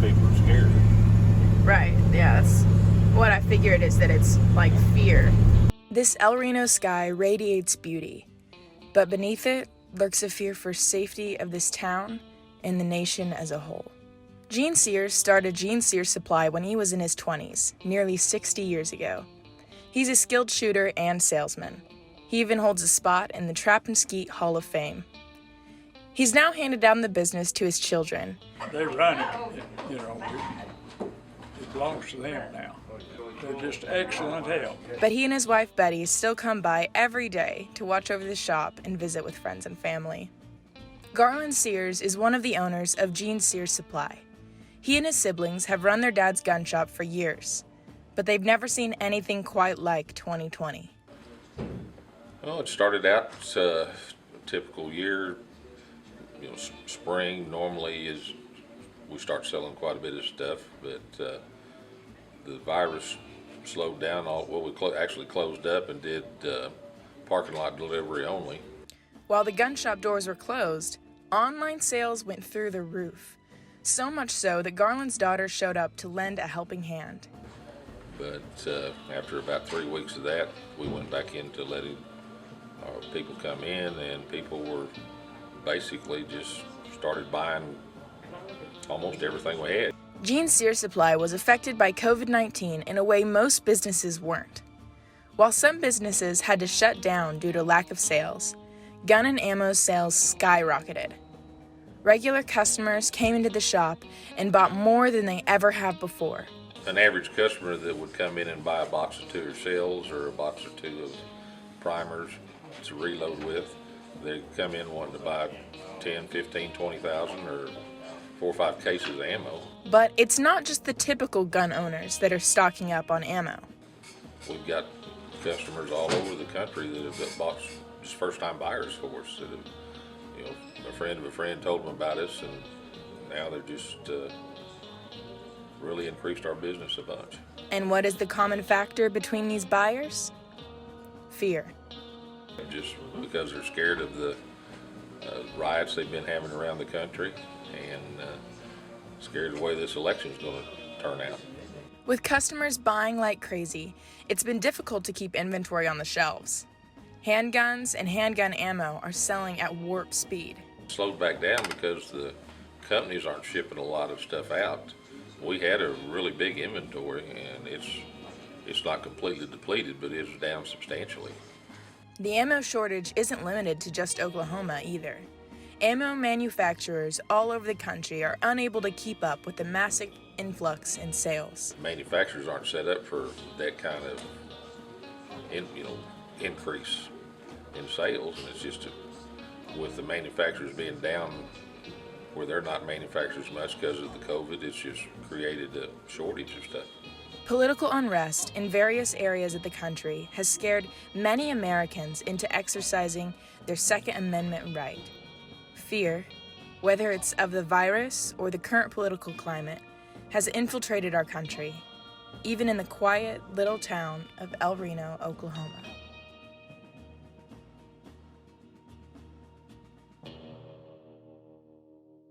people are scared. Right, yeah, that's what I figured, is that it's like fear. This El Reno sky radiates beauty, but beneath it lurks a fear for safety of this town and the nation as a whole. Gene Sears started Gene Sears Supply when he was in his 20s, nearly 60 years ago. He's a skilled shooter and salesman. He even holds a spot in the Trap and Skeet Hall of Fame. He's now handed down the business to his children. They run it, you know, it belongs to them now. They're just excellent help. But he and his wife Betty still come by every day to watch over the shop and visit with friends and family. Garland Sears is one of the owners of Gene Sears Supply. He and his siblings have run their dad's gun shop for years, but they've never seen anything quite like 2020. Well, it started out a typical year. You know, spring normally is we start selling quite a bit of stuff, but the virus slowed down. We actually closed up and did parking lot delivery only. While the gun shop doors were closed, online sales went through the roof. So much so that Garland's daughter showed up to lend a helping hand. But after about 3 weeks of that, we went back into letting people come in, and people were basically just started buying almost everything we had. Gene Sears Supply was affected by COVID-19 in a way most businesses weren't. While some businesses had to shut down due to lack of sales, gun and ammo sales skyrocketed. Regular customers came into the shop and bought more than they ever have before. An average customer that would come in and buy a box or two of shells or a box or two of primers to reload with, they come in wanting to buy 10, 15, 20,000 or 4 or 5 cases of ammo. But it's not just the typical gun owners that are stocking up on ammo. We've got customers all over the country that have bought just first-time buyers for us. That have, you know, a friend of a friend told them about us, and now they're just really increased our business a bunch. And what is the common factor between these buyers? Fear. Just because they're scared of the riots they've been having around the country, and scared of the way this election's going to turn out. With customers buying like crazy, it's been difficult to keep inventory on the shelves. Handguns and handgun ammo are selling at warp speed. Slowed back down because the companies aren't shipping a lot of stuff out. We had a really big inventory, and it's not completely depleted, but it's down substantially. The ammo shortage isn't limited to just Oklahoma either. Ammo manufacturers all over the country are unable to keep up with the massive influx in sales. Manufacturers aren't set up for that kind of increase in sales, and it's just with the manufacturers being down where they're not manufacturing as much because of the COVID, it's just created a shortage of stuff. Political unrest in various areas of the country has scared many Americans into exercising their Second Amendment right. Fear, whether it's of the virus or the current political climate, has infiltrated our country, even in the quiet little town of El Reno, Oklahoma.